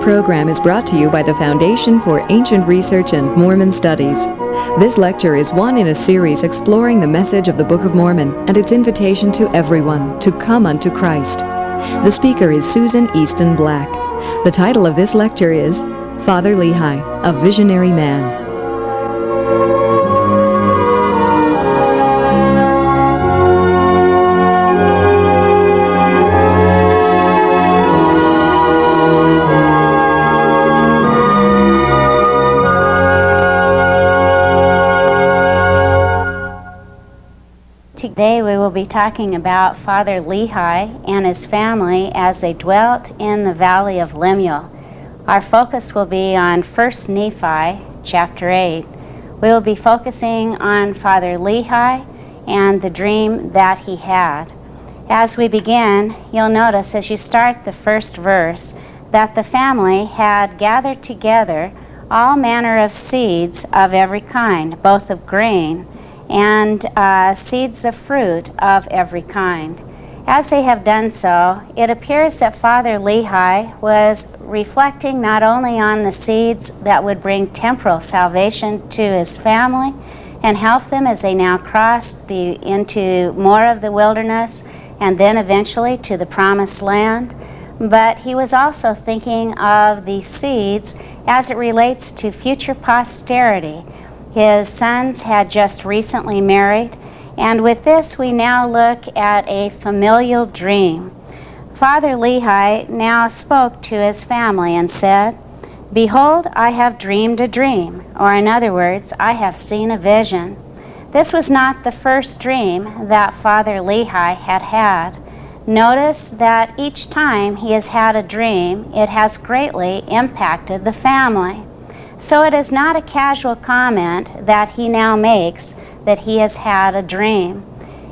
program is brought to you by the Foundation for Ancient Research and Mormon Studies. This lecture is one in a series exploring the message of the Book of Mormon and its invitation to everyone to come unto Christ. The speaker is Susan Easton Black. The title of this lecture is Father Lehi, a Visionary Man. Today we will be talking about Father Lehi and his family as they dwelt in the valley of Lemuel. Our focus will be on 1 Nephi chapter 8. We will be focusing on Father Lehi and the dream that he had. As we begin, you'll notice as you start the first verse that the family had gathered together all manner of seeds of every kind, both of grain and seeds of fruit of every kind. As they have done so, it appears that Father Lehi was reflecting not only on the seeds that would bring temporal salvation to his family and help them as they now crossed into more of the wilderness and then eventually to the promised land, but he was also thinking of the seeds as it relates to future posterity. His sons had just recently married, and with this we now look at a familial dream. Father Lehi now spoke to his family and said, "Behold, I have dreamed a dream," or in other words, I have seen a vision. This was not the first dream that Father Lehi had had. Notice that each time he has had a dream, it has greatly impacted the family. So it is not a casual comment that he now makes that he has had a dream.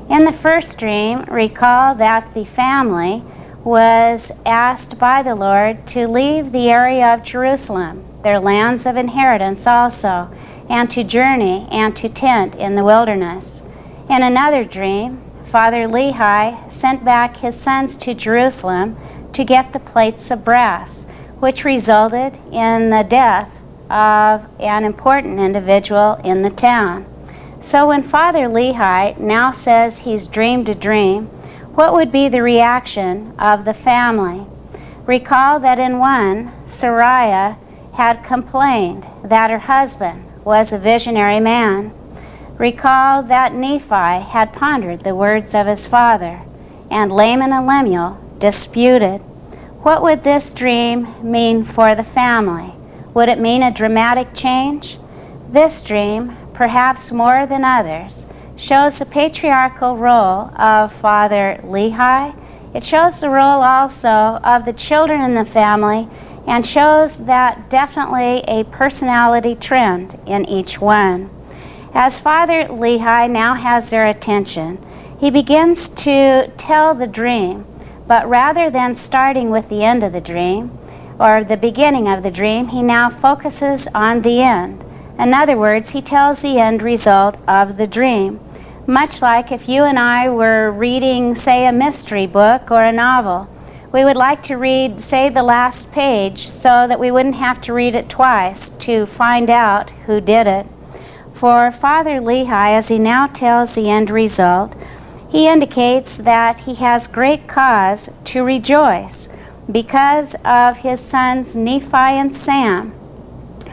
In the first dream, recall that the family was asked by the Lord to leave the area of Jerusalem, their lands of inheritance also, and to journey and to tent in the wilderness. In another dream, Father Lehi sent back his sons to Jerusalem to get the plates of brass, which resulted in the death of an important individual in the town. So when Father Lehi now says he's dreamed a dream, what would be the reaction of the family? Recall that in one, Sariah had complained that her husband was a visionary man. Recall that Nephi had pondered the words of his father, and Laman and Lemuel disputed. What would this dream mean for the family? Would it mean a dramatic change? This dream, perhaps more than others, shows the patriarchal role of Father Lehi. It shows the role also of the children in the family and shows that definitely a personality trend in each one. As Father Lehi now has their attention, he begins to tell the dream, but rather than starting with the end of the dream, or the beginning of the dream, he now focuses on the end. In other words, he tells the end result of the dream. Much like if you and I were reading, say, a mystery book or a novel, we would like to read, say, the last page so that we wouldn't have to read it twice to find out who did it. For Father Lehi, as he now tells the end result, he indicates that he has great cause to rejoice because of his sons Nephi and Sam.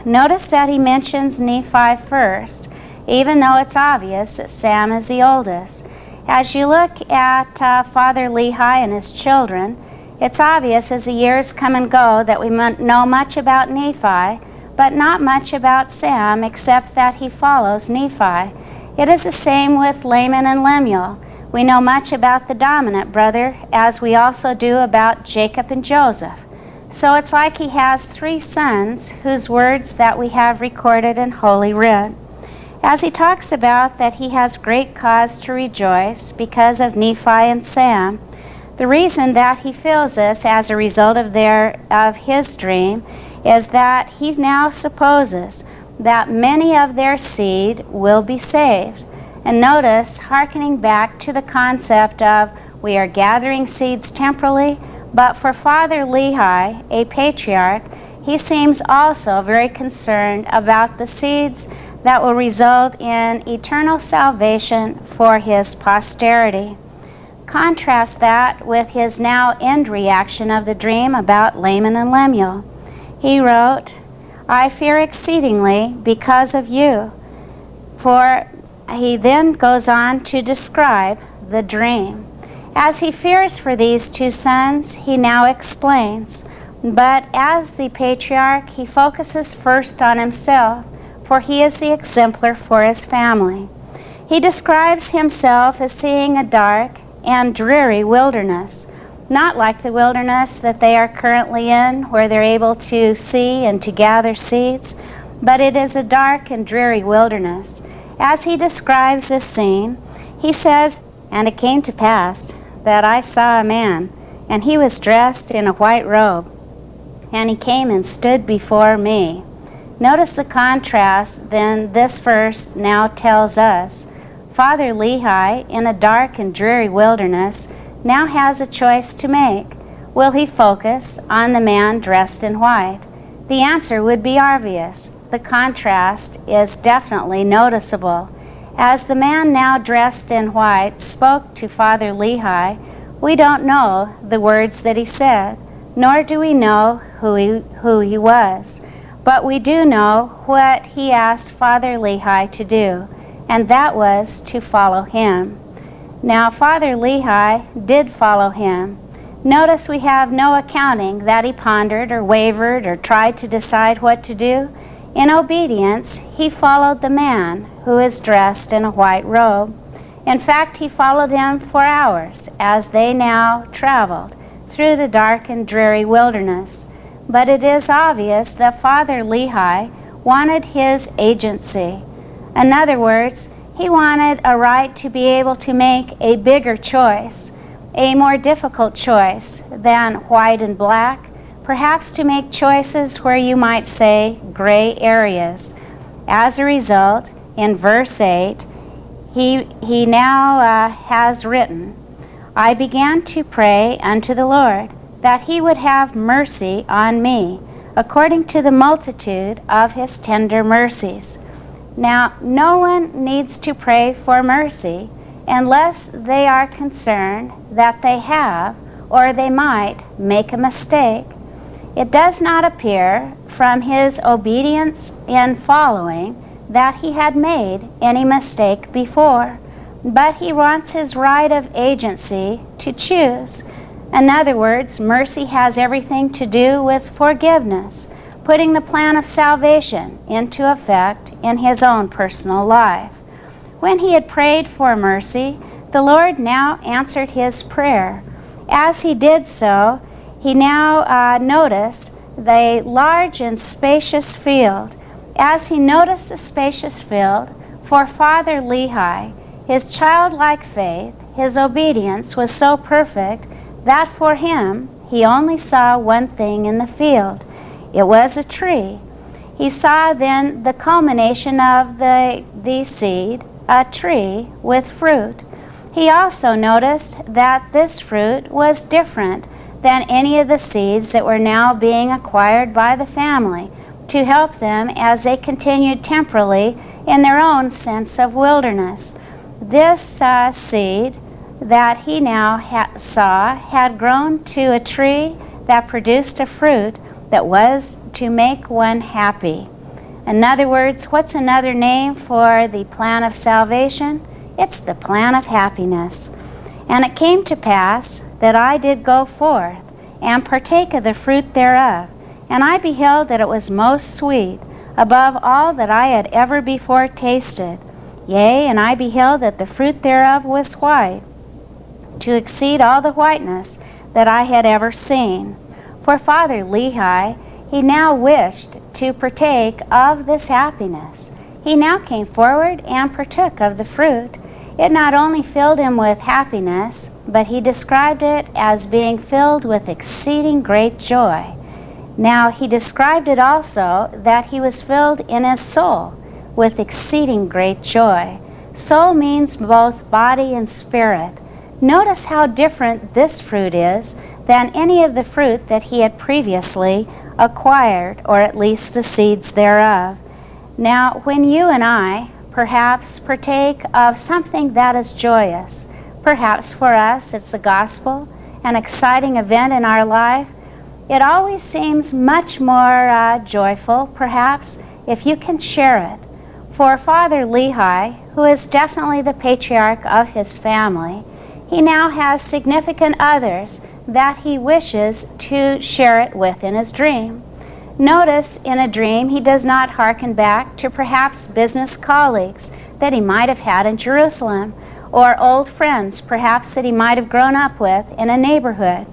Notice that he mentions Nephi first, even though it's obvious that Sam is the oldest. As you look at Father Lehi and his children, it's obvious as the years come and go that we know much about Nephi, but not much about Sam except that he follows Nephi. It is the same with Laman and Lemuel. We know much about the dominant brother, as we also do about Jacob and Joseph. So it's like he has three sons whose words that we have recorded in Holy Writ. As he talks about that he has great cause to rejoice because of Nephi and Sam, the reason that he feels this as a result of his dream is that he now supposes that many of their seed will be saved. And notice, hearkening back to the concept of we are gathering seeds temporally, but for Father Lehi, a patriarch, he seems also very concerned about the seeds that will result in eternal salvation for his posterity. Contrast that with his now end reaction of the dream about Laman and Lemuel. He wrote, "I fear exceedingly because of you." For he then goes on to describe the dream. As he fears for these two sons, he now explains. But as the patriarch, he focuses first on himself, for he is the exemplar for his family. He describes himself as seeing a dark and dreary wilderness, not like the wilderness that they are currently in, where they're able to see and to gather seeds, but it is a dark and dreary wilderness. As he describes this scene, he says, "And it came to pass that I saw a man, and he was dressed in a white robe, and he came and stood before me." Notice the contrast then this verse now tells us. Father Lehi, in a dark and dreary wilderness, now has a choice to make. Will he focus on the man dressed in white? The answer would be obvious. The contrast is definitely noticeable. As the man now dressed in white spoke to Father Lehi, we don't know the words that he said, nor do we know who he was. But we do know what he asked Father Lehi to do, and that was to follow him. Now, Father Lehi did follow him. Notice we have no accounting that he pondered or wavered or tried to decide what to do. In obedience, he followed the man who is dressed in a white robe. In fact, he followed him for hours as they now traveled through the dark and dreary wilderness. But it is obvious that Father Lehi wanted his agency. In other words, he wanted a right to be able to make a bigger choice, a more difficult choice than white and black, perhaps to make choices where you might say gray areas. As a result, in verse 8, he now has written, "I began to pray unto the Lord, that he would have mercy on me, according to the multitude of his tender mercies." Now, no one needs to pray for mercy unless they are concerned that they have or they might make a mistake. It does not appear from his obedience in following that he had made any mistake before, but he wants his right of agency to choose. In other words, mercy has everything to do with forgiveness, putting the plan of salvation into effect in his own personal life. When he had prayed for mercy, the Lord now answered his prayer. As he did so, he now noticed the large and spacious field. As he noticed the spacious field, for Father Lehi, his childlike faith, his obedience was so perfect that for him he only saw one thing in the field. It was a tree. He saw then the culmination of the seed, a tree with fruit. He also noticed that this fruit was different than any of the seeds that were now being acquired by the family to help them as they continued temporally in their own sense of wilderness. This seed that he now saw had grown to a tree that produced a fruit that was to make one happy. In other words, what's another name for the plan of salvation? It's the plan of happiness. "And it came to pass that I did go forth and partake of the fruit thereof, and I beheld that it was most sweet, above all that I had ever before tasted. Yea, and I beheld that the fruit thereof was white, to exceed all the whiteness that I had ever seen." For Father Lehi, he now wished to partake of this happiness. He now came forward and partook of the fruit. It not only filled him with happiness, but he described it as being filled with exceeding great joy. Now he described it also that he was filled in his soul with exceeding great joy. Soul means both body and spirit. Notice how different this fruit is than any of the fruit that he had previously acquired, or at least the seeds thereof. Now, when you and I perhaps partake of something that is joyous, perhaps for us it's the gospel, an exciting event in our life, it always seems much more joyful, perhaps, if you can share it. For Father Lehi, who is definitely the patriarch of his family, he now has significant others that he wishes to share it with in his dream. Notice in a dream he does not hearken back to perhaps business colleagues that he might have had in Jerusalem, or old friends perhaps that he might have grown up with in a neighborhood.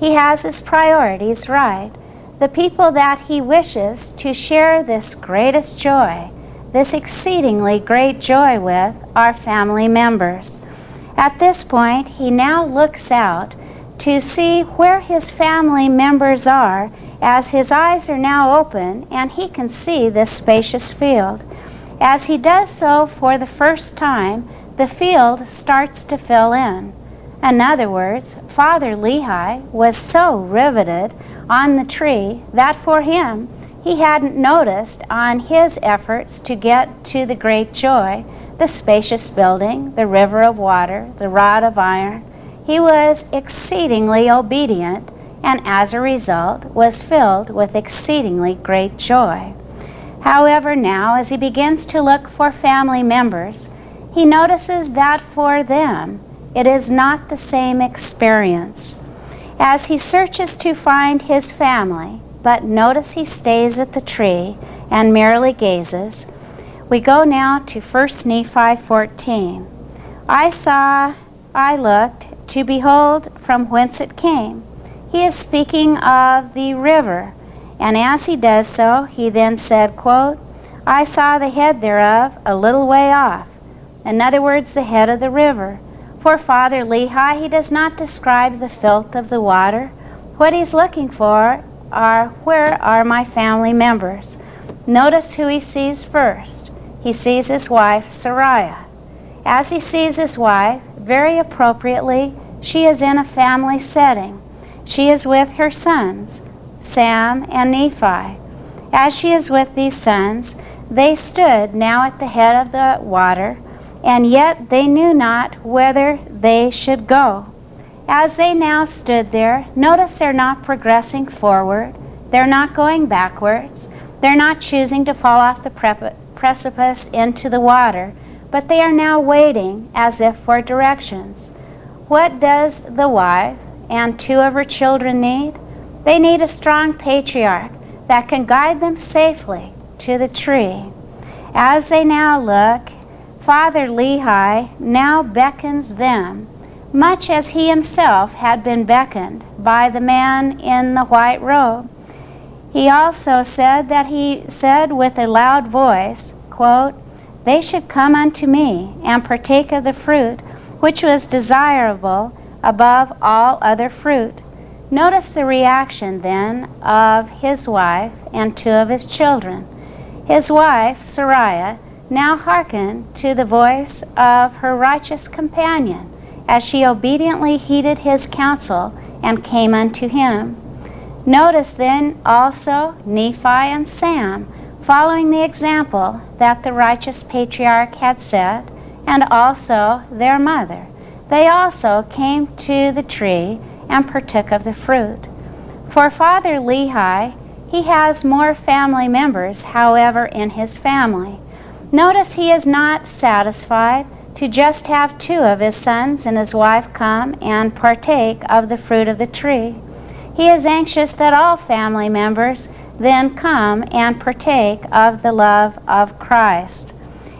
He has his priorities right. The people that he wishes to share this greatest joy, this exceedingly great joy with, are family members. At this point, he now looks out to see where his family members are, as his eyes are now open and he can see this spacious field. As he does so for the first time, the field starts to fill in. In other words, Father Lehi was so riveted on the tree that for him, he hadn't noticed on his efforts to get to the great joy, the spacious building, the river of water, the rod of iron. He was exceedingly obedient, and as a result was filled with exceedingly great joy. However, now as he begins to look for family members, he notices that for them it is not the same experience. As he searches to find his family, but notice he stays at the tree and merely gazes, we go now to 1 Nephi 14. I looked to behold from whence it came. He is speaking of the river, and as he does so, he then said, quote, I saw the head thereof a little way off. In other words, the head of the river. For Father Lehi, he does not describe the filth of the water. What he's looking for are, where are my family members? Notice who he sees first. He sees his wife, Sariah. As he sees his wife, very appropriately, she is in a family setting. She is with her sons, Sam and Nephi. As she is with these sons, they stood now at the head of the water, and yet they knew not whither they should go. As they now stood there, notice they're not progressing forward. They're not going backwards. They're not choosing to fall off the precipice into the water, but they are now waiting as if for directions. What does the wife and two of her children need? They need a strong patriarch that can guide them safely to the tree. As they now look, Father Lehi now beckons them, much as he himself had been beckoned by the man in the white robe. He also said that he said with a loud voice, quote, they should come unto me and partake of the fruit which was desirable above all other fruit. Notice the reaction then of his wife and two of his children. His wife, Sariah, now hearkened to the voice of her righteous companion as she obediently heeded his counsel and came unto him. Notice then also Nephi and Sam, following the example that the righteous patriarch had set, and also their mother. They also came to the tree and partook of the fruit. For Father Lehi, he has more family members, however, in his family. Notice he is not satisfied to just have two of his sons and his wife come and partake of the fruit of the tree. He is anxious that all family members then come and partake of the love of Christ.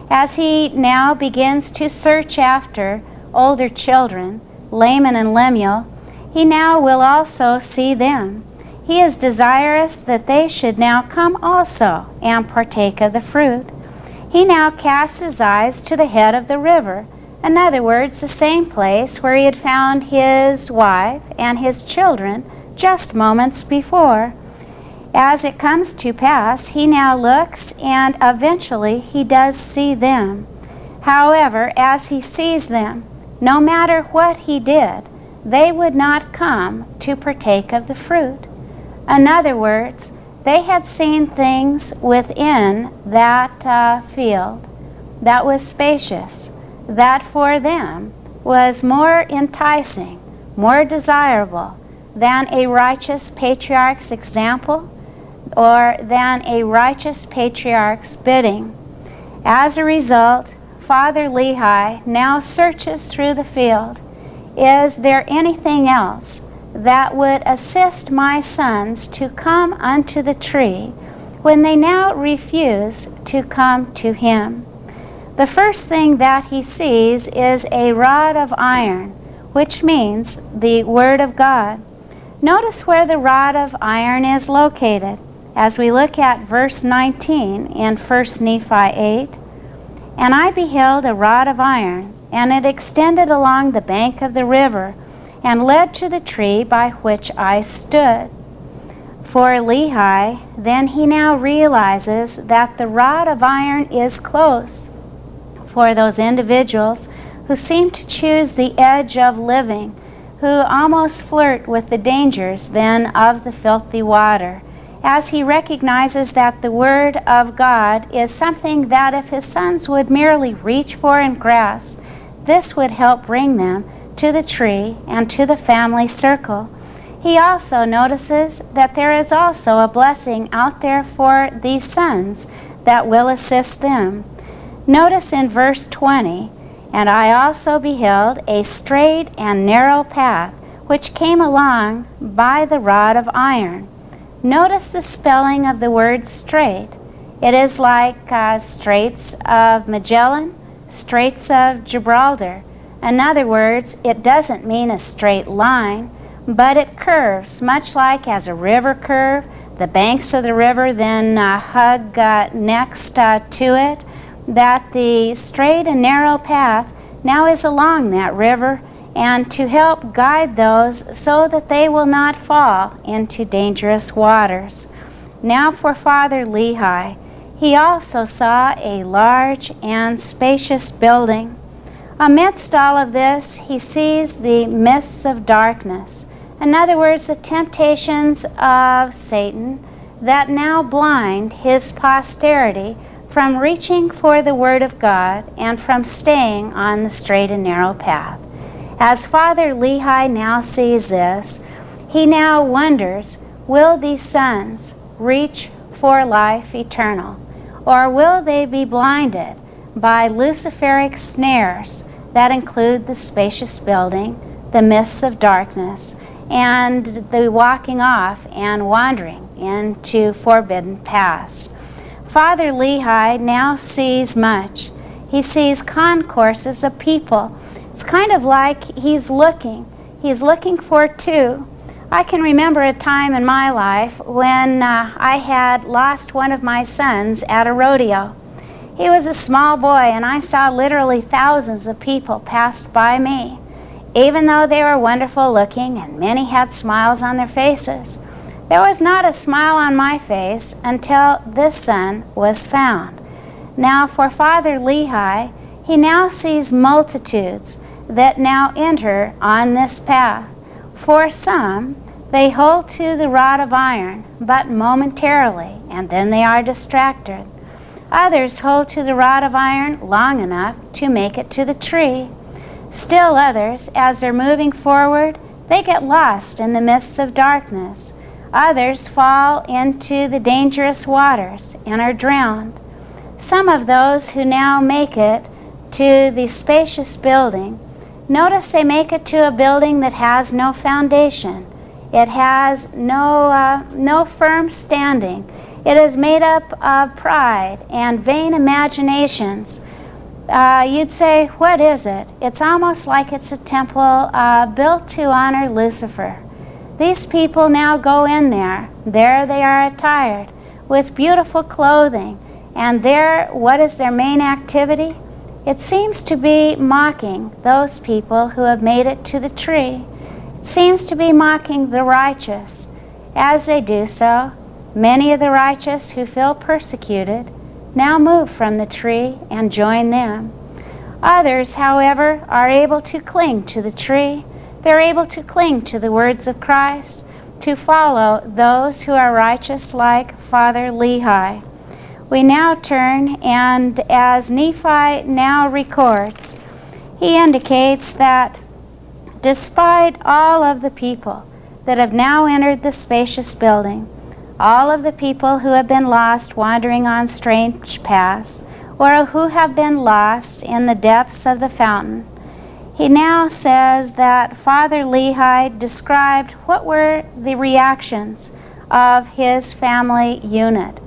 As he now begins to search after older children, Laman and Lemuel, he now will also see them. He is desirous that they should now come also and partake of the fruit. He now casts his eyes to the head of the river, in other words, the same place where he had found his wife and his children just moments before. As it comes to pass, he now looks, and eventually he does see them. However, as he sees them, no matter what he did, they would not come to partake of the fruit. In other words, They had seen things within that field that was spacious, that for them was more enticing, more desirable than a righteous patriarch's example or than a righteous patriarch's bidding. As a result, Father Lehi now searches through the field. Is there anything else that would assist my sons to come unto the tree when they now refuse to come to him? The first thing that he sees is a rod of iron, which means the Word of God. Notice where the rod of iron is located as we look at verse 19 in 1 Nephi 8. And I beheld a rod of iron, and it extended along the bank of the river, and led to the tree by which I stood. For Lehi, then he now realizes that the rod of iron is close for those individuals who seem to choose the edge of living, who almost flirt with the dangers then of the filthy water, as he recognizes that the Word of God is something that if his sons would merely reach for and grasp, this would help bring them to the tree and to the family circle. He also notices that there is also a blessing out there for these sons that will assist them. Notice in verse 20, and I also beheld a straight and narrow path which came along by the rod of iron. Notice the spelling of the word straight. It is like Straits of Magellan, Straits of Gibraltar. In other words, it doesn't mean a straight line, but it curves, much like as a river curve. The banks of the river then hug next to it, that the straight and narrow path now is along that river, and to help guide those so that they will not fall into dangerous waters. Now for Father Lehi, he also saw a large and spacious building. Amidst all of this, he sees the mists of darkness. In other words, the temptations of Satan that now blind his posterity from reaching for the Word of God and from staying on the straight and narrow path. As Father Lehi now sees this, he now wonders, will these sons reach for life eternal, or will they be blinded by Luciferic snares that include the spacious building, the mists of darkness, and the walking off and wandering into forbidden paths? Father Lehi now sees much. He sees concourses of people. It's kind of like he's looking for two. I can remember a time in my life when I had lost one of my sons at a rodeo. He was a small boy, and I saw literally thousands of people pass by me. Even though they were wonderful looking and many had smiles on their faces, there was not a smile on my face until this son was found. Now for Father Lehi, he now sees multitudes that now enter on this path. For some, they hold to the rod of iron, but momentarily, and then they are distracted. Others hold to the rod of iron long enough to make it to the tree. Still others, as they're moving forward, they get lost in the mists of darkness. Others fall into the dangerous waters and are drowned. Some of those who now make it to the spacious building, notice they make it to a building that has no foundation. It has no firm standing. It is made up of pride and vain imaginations. You'd say, what is it? It's almost like it's a temple built to honor Lucifer. These people now go in there. There they are attired with beautiful clothing. And there, what is their main activity? It seems to be mocking those people who have made it to the tree. It seems to be mocking the righteous. As they do so, many of the righteous who feel persecuted now move from the tree and join them. Others, however, are able to cling to the tree. They're able to cling to the words of Christ. to follow those who are righteous like Father Lehi. We now turn, and as Nephi now records, he indicates that despite all of the people that have now entered the spacious building, all of the people who have been lost wandering on strange paths, or who have been lost in the depths of the fountain, he now says that Father Lehi described what were the reactions of his family unit.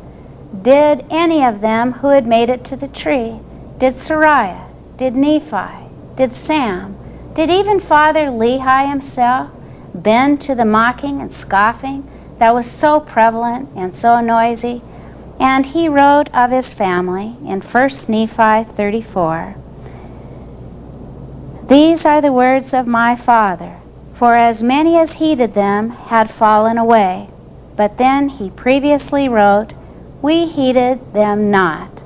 Did any of them who had made it to the tree, did Sariah, did Nephi, did Sam, did even Father Lehi himself bend to the mocking and scoffing that was so prevalent and so noisy? And he wrote of his family in 1 Nephi 34, "These are the words of my father, for as many as heeded them had fallen away." But then he previously wrote, "We heeded them not."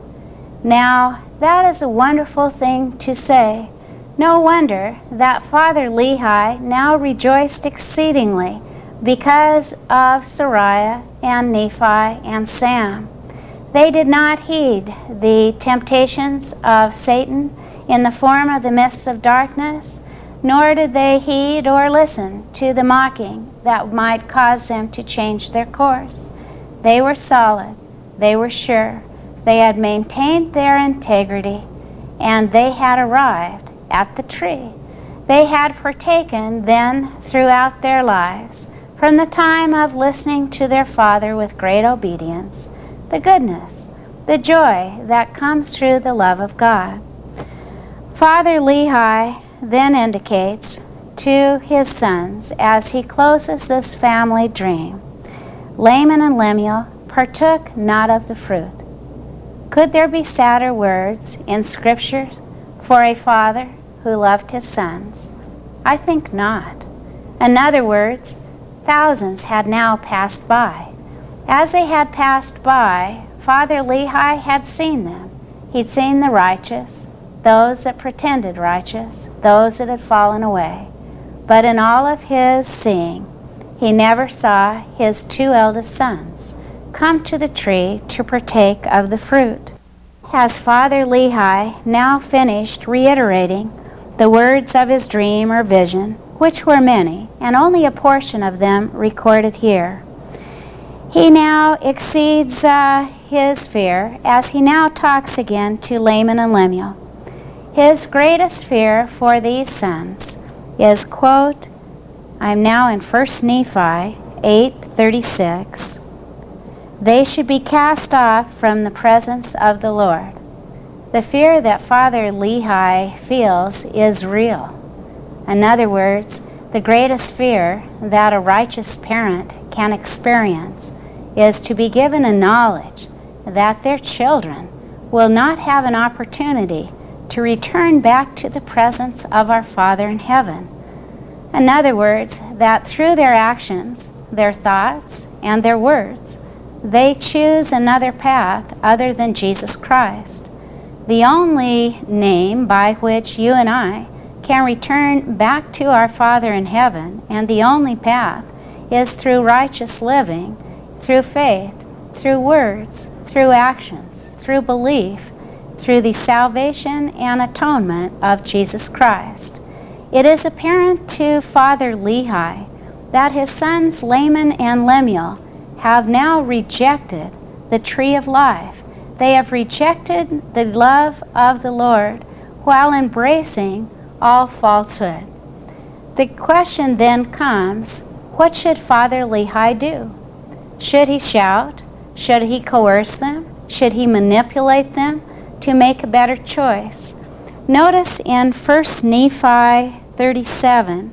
Now, that is a wonderful thing to say. No wonder that Father Lehi now rejoiced exceedingly because of Sariah and Nephi and Sam. They did not heed the temptations of Satan in the form of the mists of darkness, nor did they heed or listen to the mocking that might cause them to change their course. They were solid, they were sure, they had maintained their integrity, and they had arrived at the tree. They had partaken then throughout their lives, from the time of listening to their Father with great obedience, the goodness, the joy that comes through the love of God. Father Lehi then indicates to his sons as he closes this family dream, Laman and Lemuel partook not of the fruit. Could there be sadder words in Scripture for a father who loved his sons? I think not. In other words, thousands had now passed by. As they had passed by, Father Lehi had seen them. He'd seen the righteous, those that pretended righteous, those that had fallen away. But in all of his seeing, he never saw his two eldest sons come to the tree to partake of the fruit. Has Father Lehi now finished reiterating the words of his dream or vision, which were many, and only a portion of them recorded here? He now exceeds his fear as he now talks again to Laman and Lemuel. His greatest fear for these sons is, quote, I'm now in 1 Nephi 8:36, they should be cast off from the presence of the Lord. The fear that Father Lehi feels is real. In other words, the greatest fear that a righteous parent can experience is to be given a knowledge that their children will not have an opportunity to return back to the presence of our Father in heaven. In other words, that through their actions, their thoughts, and their words, they choose another path other than Jesus Christ. The only name by which you and I can return back to our Father in heaven, and the only path, is through righteous living, through faith, through words, through actions, through belief, through the salvation and atonement of Jesus Christ. It is apparent to Father Lehi that his sons Laman and Lemuel have now rejected the tree of life. They have rejected the love of the Lord while embracing all falsehood. The question then comes, what should Father Lehi do? Should he shout? Should he coerce them? Should he manipulate them to make a better choice? Notice in 1 Nephi 37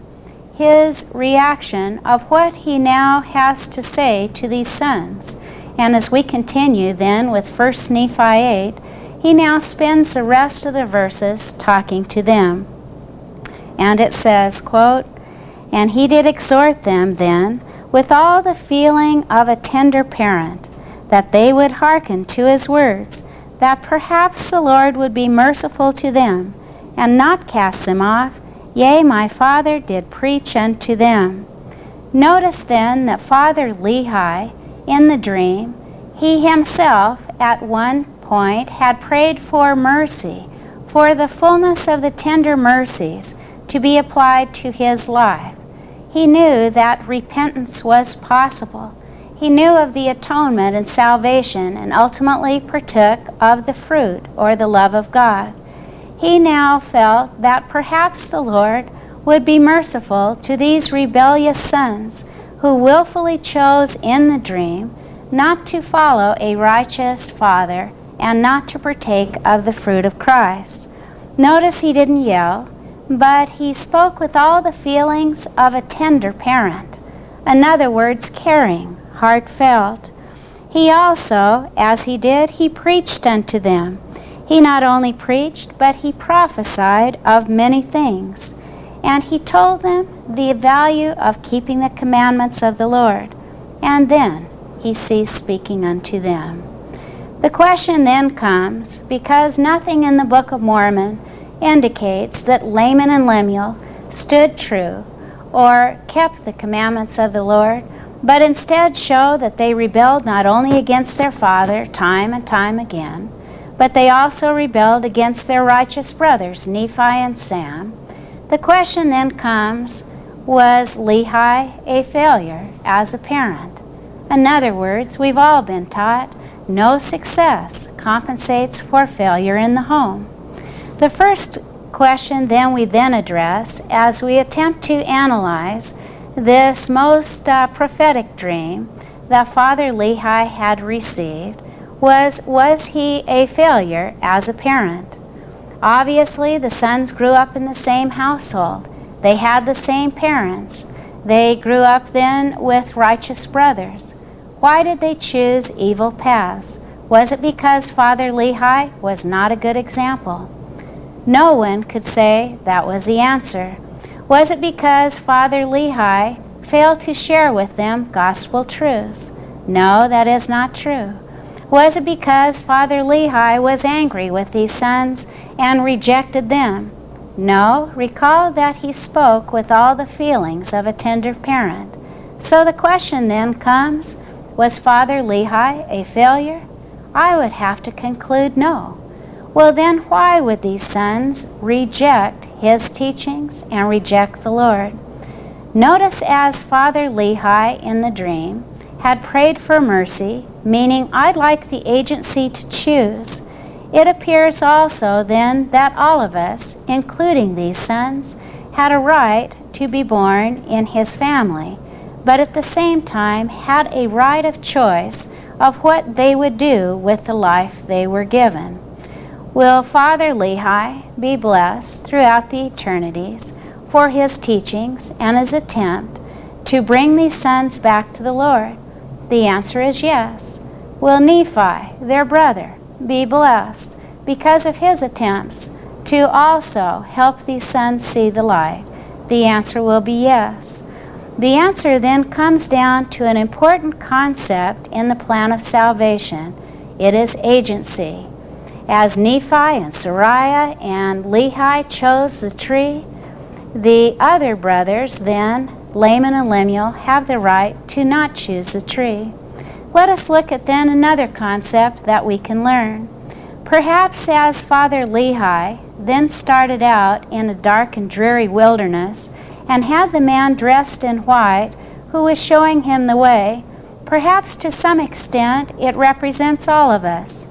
his reaction of what he now has to say to these sons. And as we continue then with 1 Nephi 8, he now spends the rest of the verses talking to them. And it says, quote, and he did exhort them then with all the feeling of a tender parent, that they would hearken to his words, that perhaps the Lord would be merciful to them, and not cast them off. Yea, my father did preach unto them. Notice then that Father Lehi, in the dream, he himself at one point had prayed for mercy, for the fullness of the tender mercies to be applied to his life. He knew that repentance was possible. He knew of the atonement and salvation and ultimately partook of the fruit or the love of God. He now felt that perhaps the Lord would be merciful to these rebellious sons who willfully chose in the dream not to follow a righteous father and not to partake of the fruit of Christ. Notice he didn't yell, but he spoke with all the feelings of a tender parent. In other words, caring, heartfelt. He also, as he did, he preached unto them. He not only preached, but he prophesied of many things. And he told them the value of keeping the commandments of the Lord. And then he ceased speaking unto them. The question then comes, because nothing in the Book of Mormon indicates that Laman and Lemuel stood true or kept the commandments of the Lord, but instead show that they rebelled not only against their father time and time again, but they also rebelled against their righteous brothers, Nephi and Sam. The question then comes, was Lehi a failure as a parent? In other words, we've all been taught no success compensates for failure in the home. The first question then we address as we attempt to analyze this most prophetic dream that Father Lehi had received was he a failure as a parent? Obviously, the sons grew up in the same household. They had the same parents. They grew up then with righteous brothers. Why did they choose evil paths? Was it because Father Lehi was not a good example? No one could say that was the answer. Was it because Father Lehi failed to share with them gospel truths? No, that is not true. Was it because Father Lehi was angry with these sons and rejected them? No, recall that he spoke with all the feelings of a tender parent. So the question then comes, was Father Lehi a failure? I would have to conclude no. Well then, why would these sons reject his teachings and reject the Lord? Notice as Father Lehi in the dream had prayed for mercy, meaning I'd like the agency to choose, it appears also then that all of us, including these sons, had a right to be born in his family, but at the same time had a right of choice of what they would do with the life they were given. Will Father Lehi be blessed throughout the eternities for his teachings and his attempt to bring these sons back to the Lord? The answer is yes. Will Nephi, their brother, be blessed because of his attempts to also help these sons see the light? The answer will be yes. The answer then comes down to an important concept in the plan of salvation. It is agency. As Nephi and Sariah and Lehi chose the tree, the other brothers then, Laman and Lemuel, have the right to not choose the tree. Let us look at then another concept that we can learn. Perhaps as Father Lehi then started out in a dark and dreary wilderness and had the man dressed in white who was showing him the way, perhaps to some extent it represents all of us,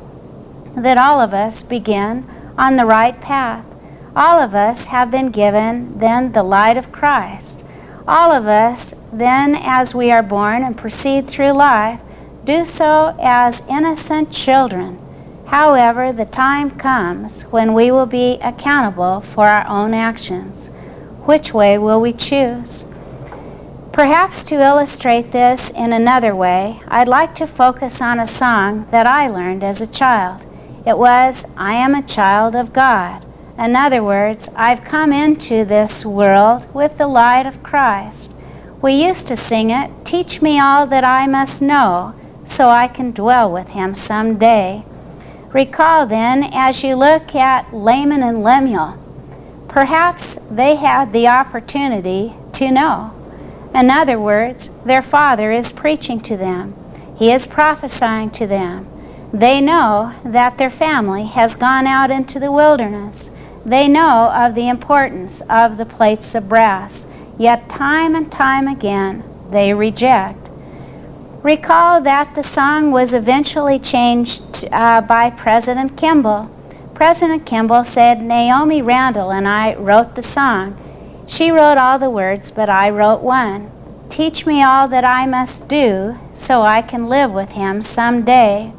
that all of us begin on the right path. All of us have been given then the light of Christ. All of us then, as we are born and proceed through life, do so as innocent children. However, the time comes when we will be accountable for our own actions. Which way will we choose? Perhaps to illustrate this in another way, I'd like to focus on a song that I learned as a child. It was, I am a child of God. In other words, I've come into this world with the light of Christ. We used to sing it, teach me all that I must know, so I can dwell with him someday. Recall then, as you look at Laman and Lemuel, perhaps they had the opportunity to know. In other words, their father is preaching to them. He is prophesying to them. They know that their family has gone out into the wilderness. They know of the importance of the plates of brass, yet time and time again they reject. Recall that the song was eventually changed by President Kimball. President Kimball said, "Naomi Randall and I wrote the song. She wrote all the words, but I wrote one. Teach me all that I must do so I can live with him someday."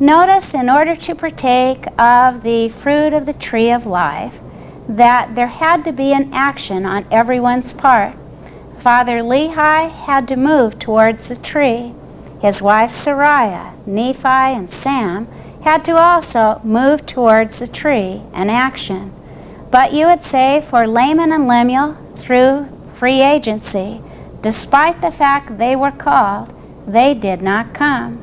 Notice, in order to partake of the fruit of the tree of life, that there had to be an action on everyone's part. Father Lehi had to move towards the tree. His wife Sariah, Nephi, and Sam had to also move towards the tree, an action. But you would say for Laman and Lemuel, through free agency, despite the fact they were called, they did not come.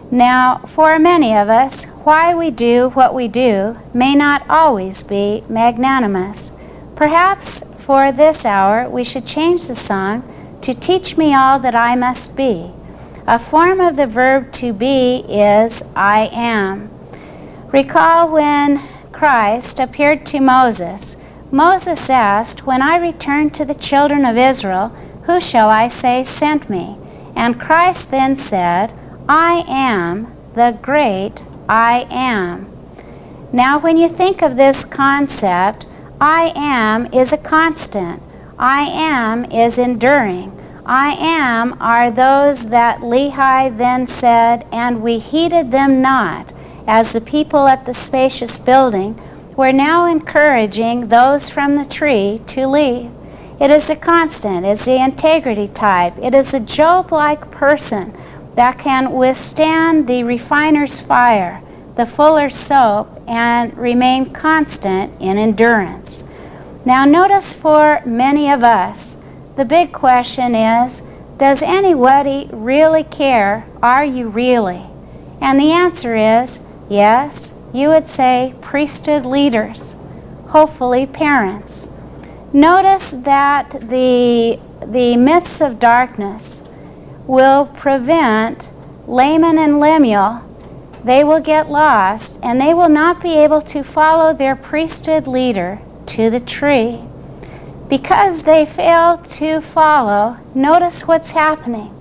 Now, for many of us, why we do what we do may not always be magnanimous. Perhaps for this hour we should change the song to "Teach me all that I must be." A form of the verb to be is "I am." Recall when Christ appeared to Moses. Moses asked, "When I return to the children of Israel, who shall I say sent me?" And Christ then said, "I am the great I am." Now, when you think of this concept, I am is a constant. I am is enduring. I am are those that Lehi then said, "And we heeded them not," as the people at the spacious building were now encouraging those from the tree to leave. It is a constant. It's the integrity type. It is a Job-like person that can withstand the refiner's fire, the fuller's soap, and remain constant in endurance. Now notice, for many of us, the big question is, does anybody really care? Are you really? And the answer is yes. You would say priesthood leaders, hopefully parents. Notice that the myths of darkness will prevent Laman and Lemuel. They will get lost, and they will not be able to follow their priesthood leader to the tree. Because they fail to follow, notice what's happening.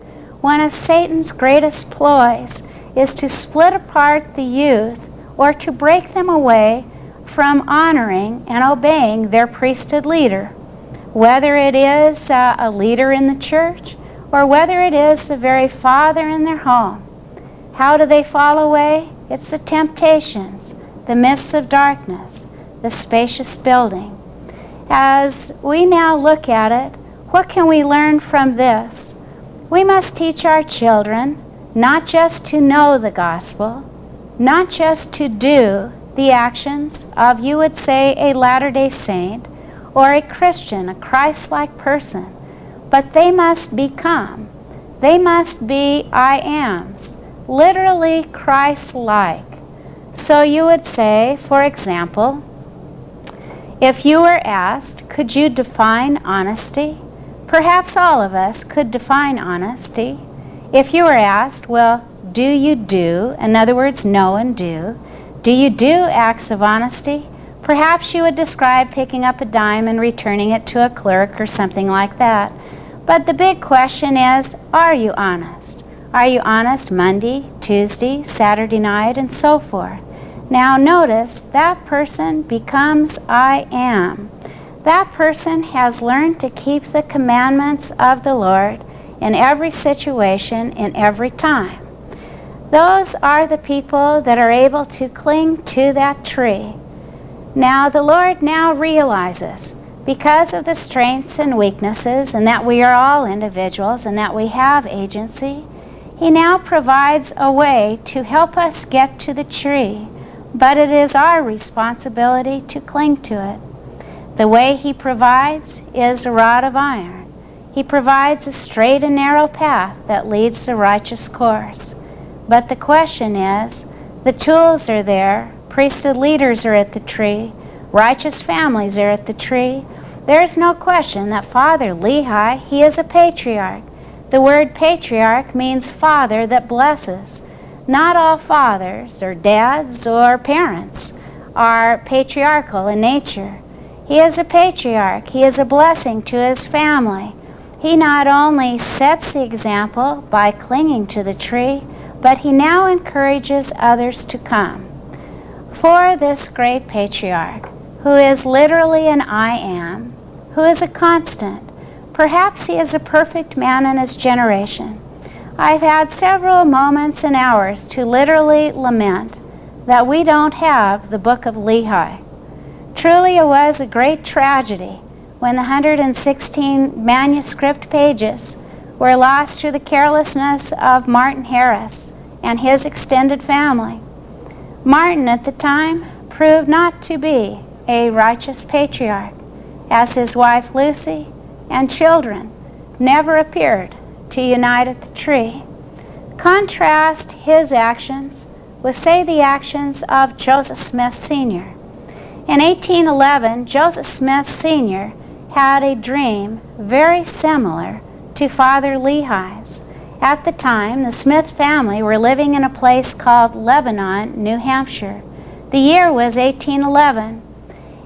One of Satan's greatest ploys is to split apart the youth or to break them away from honoring and obeying their priesthood leader, whether it is a leader in the church or whether it is the very father in their home. How do they fall away? It's the temptations, the mists of darkness, the spacious building. As we now look at it, what can we learn from this? We must teach our children not just to know the gospel, not just to do the actions of, you would say, a Latter-day Saint or a Christian, a Christ-like person, but they must become. They must be I ams, literally Christ-like. So you would say, for example, if you were asked, could you define honesty? Perhaps all of us could define honesty. If you were asked, well, do you do, in other words, know and do you do acts of honesty? Perhaps you would describe picking up a dime and returning it to a clerk or something like that. But the big question is, are you honest? Are you honest Monday, Tuesday, Saturday night, and so forth? Now notice, that person becomes I am. That person has learned to keep the commandments of the Lord in every situation, in every time. Those are the people that are able to cling to that tree. Now the Lord now realizes, because of the strengths and weaknesses, and that we are all individuals and that we have agency, He now provides a way to help us get to the tree, but it is our responsibility to cling to it. The way He provides is a rod of iron. He provides a straight and narrow path that leads the righteous course. But the question is, the tools are there, priesthood leaders are at the tree, righteous families are at the tree. There's no question that Father Lehi, he is a patriarch. The word patriarch means father that blesses. Not all fathers or dads or parents are patriarchal in nature. He is a patriarch. He is a blessing to his family. He not only sets the example by clinging to the tree, but he now encourages others to come. For this great patriarch, who is literally an I am, who is a constant, perhaps he is a perfect man in his generation. I've had several moments and hours to literally lament that we don't have the book of Lehi. Truly it was a great tragedy when the 116 manuscript pages were lost through the carelessness of Martin Harris and his extended family. Martin at the time proved not to be a righteous patriarch, as his wife Lucy and children never appeared to unite at the tree. Contrast his actions with, say, the actions of Joseph Smith Sr. In 1811, Joseph Smith Sr. had a dream very similar to Father Lehi's. At the time, the Smith family were living in a place called Lebanon, New Hampshire. The year was 1811.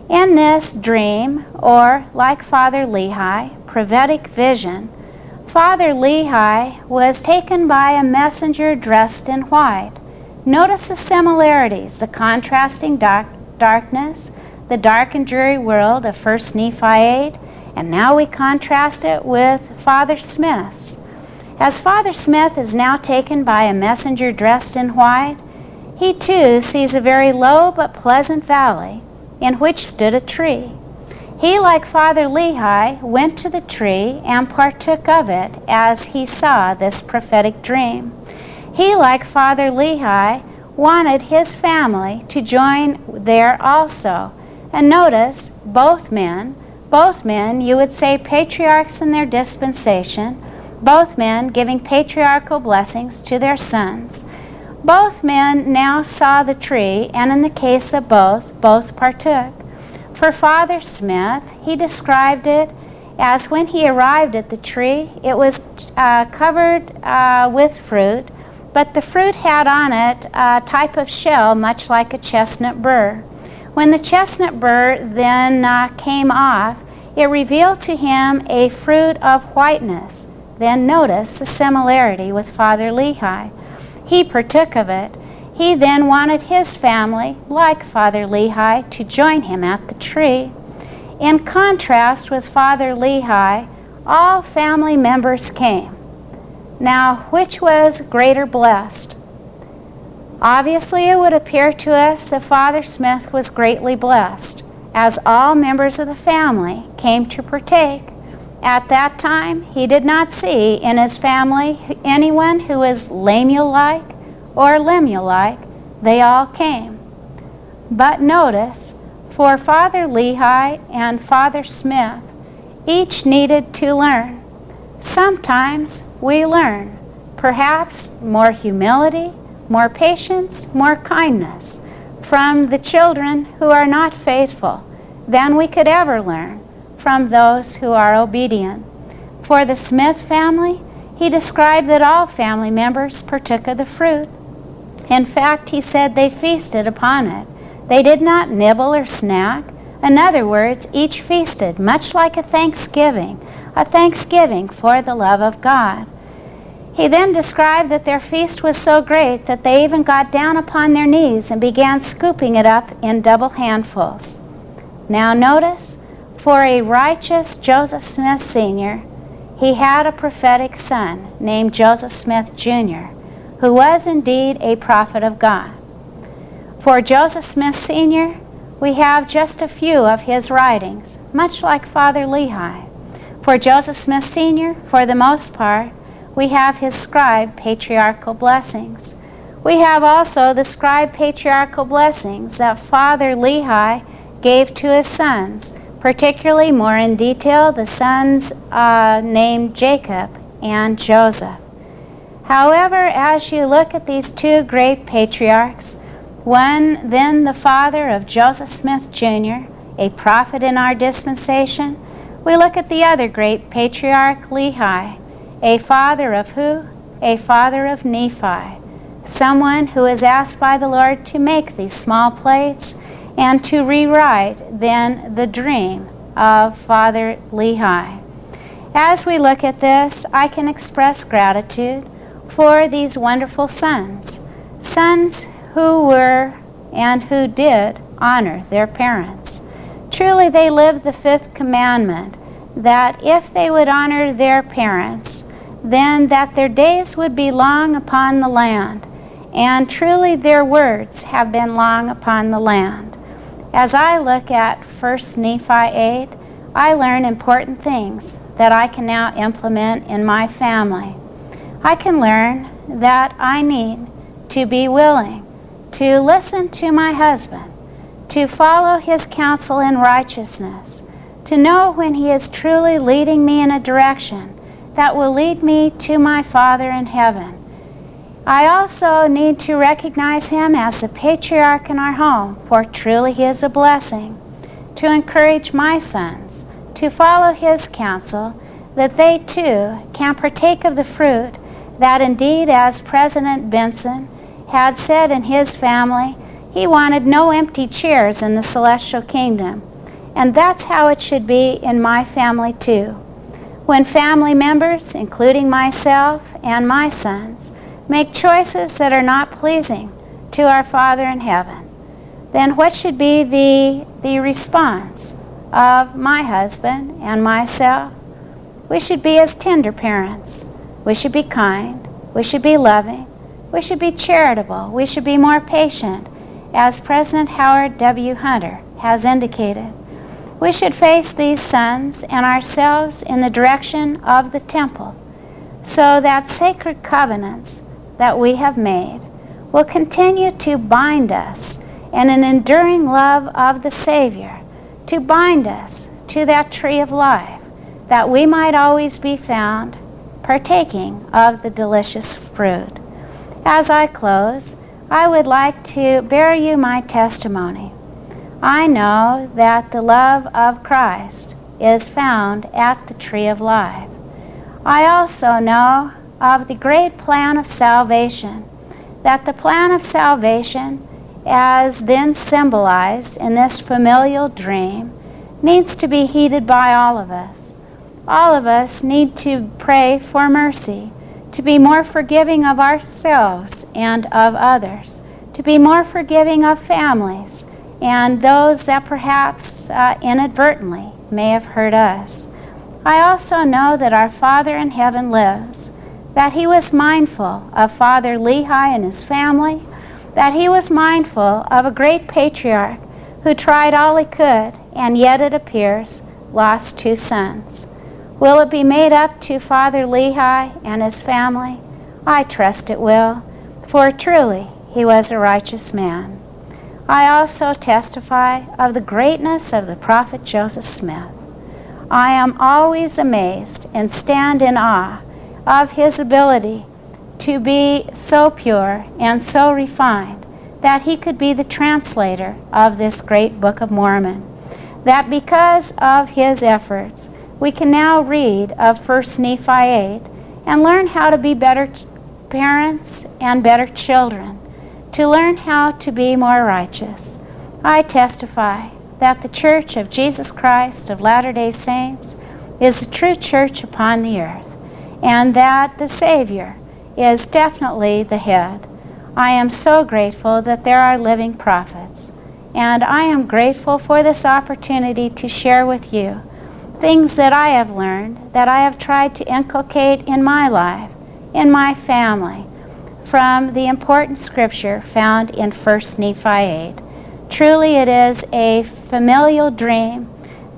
In this dream, or like Father Lehi, prophetic vision, Father Lehi was taken by a messenger dressed in white. Notice the similarities, the contrasting darkness, the dark and dreary world of 1 Nephi 8, and now we contrast it with Father Smith's. As Father Smith is now taken by a messenger dressed in white, he too sees a very low but pleasant valley in which stood a tree. He, like Father Lehi, went to the tree and partook of it as he saw this prophetic dream. He, like Father Lehi, wanted his family to join there also. And notice, both men, you would say patriarchs in their dispensation, both men giving patriarchal blessings to their sons. Both men now saw the tree, and in the case of both partook. For Father Smith, he described it as when he arrived at the tree, it was covered with fruit, but the fruit had on it a type of shell much like a chestnut burr. When the chestnut burr then came off, it revealed to him a fruit of whiteness. Then notice the similarity with Father Lehi. He partook of it. He then wanted his family, like Father Lehi, to join him at the tree. In contrast with Father Lehi, all family members came. Now, which was greater blessed? Obviously, it would appear to us that Father Smith was greatly blessed, as all members of the family came to partake. At that time, he did not see in his family anyone who was Lemuel-like or Lemuel-like. They all came. But notice, for Father Lehi and Father Smith, each needed to learn. Sometimes we learn, perhaps more humility, more patience, more kindness from the children who are not faithful than we could ever learn from those who are obedient. For the Smith family, he described that all family members partook of the fruit. In fact, he said they feasted upon it. They did not nibble or snack. In other words, each feasted, much like a thanksgiving for the love of God. He then described that their feast was so great that they even got down upon their knees and began scooping it up in double handfuls. Now notice, for a righteous Joseph Smith Sr., he had a prophetic son named Joseph Smith Jr., who was indeed a prophet of God. For Joseph Smith Sr., we have just a few of his writings, much like Father Lehi. For Joseph Smith Sr., for the most part, we have his scribed patriarchal blessings. We have also the scribed patriarchal blessings that Father Lehi gave to his sons, particularly more in detail the sons named Jacob and Joseph. However, as you look at these two great patriarchs, then the father of Joseph Smith Jr., a prophet in our dispensation, We look at the other great patriarch, Lehi, a father of who? A father of Nephi, someone who is asked by the Lord to make these small plates and to rewrite then the dream of Father Lehi. As we look at this, I can express gratitude for these wonderful sons who were and who did honor their parents. Truly they lived the fifth commandment, that if they would honor their parents, then that their days would be long upon the land, and truly their words have been long upon the land. As I look at 1 Nephi 8, I learn important things that I can now implement in my family. I can learn that I need to be willing to listen to my husband, to follow his counsel in righteousness, to know when he is truly leading me in a direction that will lead me to my Father in heaven. I also need to recognize him as the patriarch in our home, for truly he is a blessing, to encourage my sons to follow his counsel, that they too can partake of the fruit that indeed, as President Benson had said in his family, he wanted no empty chairs in the celestial kingdom. And that's how it should be in my family too. When family members, including myself and my sons, make choices that are not pleasing to our Father in heaven, then what should be the response of my husband and myself? We should be as tender parents. We should be kind. We should be loving. We should be charitable. We should be more patient, as President Howard W. Hunter has indicated. We should face these sons and ourselves in the direction of the temple, so that sacred covenants that we have made will continue to bind us in an enduring love of the Savior, to bind us to that tree of life, that we might always be found partaking of the delicious fruit. As I close, I would like to bear you my testimony. I know that the love of Christ is found at the tree of life. I also know of the great plan of salvation, that the plan of salvation, as then symbolized in this familial dream, needs to be heeded by all of us. All of us need to pray for mercy, to be more forgiving of ourselves and of others, to be more forgiving of families and those that perhaps inadvertently may have hurt us. I also know that our Father in heaven lives, that he was mindful of Father Lehi and his family, that he was mindful of a great patriarch who tried all he could and yet, it appears, lost 2 sons. Will it be made up to Father Lehi and his family? I trust it will, for truly he was a righteous man. I also testify of the greatness of the prophet Joseph Smith. I am always amazed and stand in awe of his ability to be so pure and so refined that he could be the translator of this great Book of Mormon. That because of his efforts, we can now read of 1 Nephi 8 and learn how to be better parents and better children, to learn how to be more righteous. I testify that the Church of Jesus Christ of Latter-day Saints is the true church upon the earth, and that the Savior is definitely the head. I am so grateful that there are living prophets, and I am grateful for this opportunity to share with you things that I have learned, that I have tried to inculcate in my life, in my family, from the important scripture found in 1 Nephi 8. Truly it is a familial dream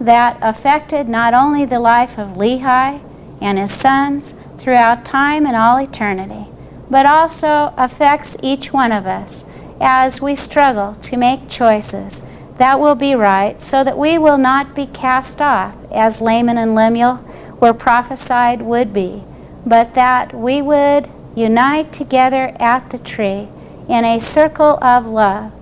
that affected not only the life of Lehi and his sons throughout time and all eternity, but also affects each one of us as we struggle to make choices that will be right, so that we will not be cast off as Laman and Lemuel were prophesied would be, but that we would unite together at the tree in a circle of love.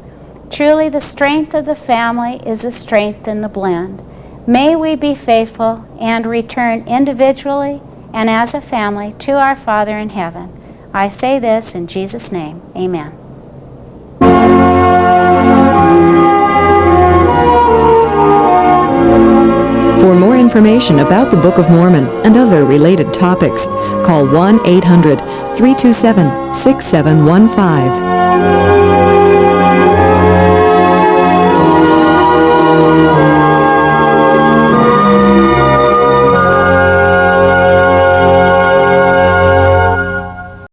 Truly the strength of the family is a strength in the blend. May we be faithful and return individually and as a family to our Father in heaven. I say this in Jesus' name. Amen. For more information about the Book of Mormon and other related topics, call 1-800-327-6715.